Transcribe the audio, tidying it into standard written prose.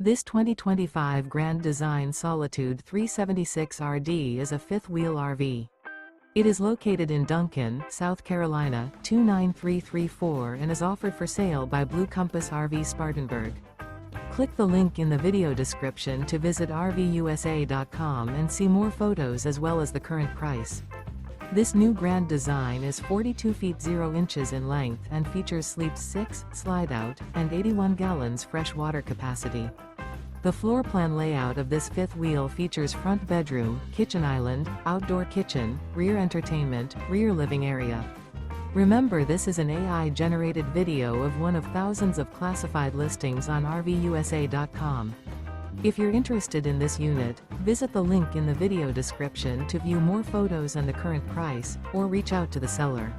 This 2025 Grand Design Solitude 376RD is a fifth-wheel RV. It is located in Duncan, South Carolina, 29334 and is offered for sale by Blue Compass RV Spartanburg. Click the link in the video description to visit RVUSA.com and see more photos as well as the current price. This new Grand Design is 42 feet 0 inches in length and features sleep 6, slide-out, and 81 gallons fresh water capacity. The floor plan layout of this fifth wheel features front bedroom, kitchen island, outdoor kitchen, rear entertainment, rear living area. Remember, this is an AI-generated video of one of thousands of classified listings on RVUSA.com. If you're interested in this unit, visit the link in the video description to view more photos and the current price, or reach out to the seller.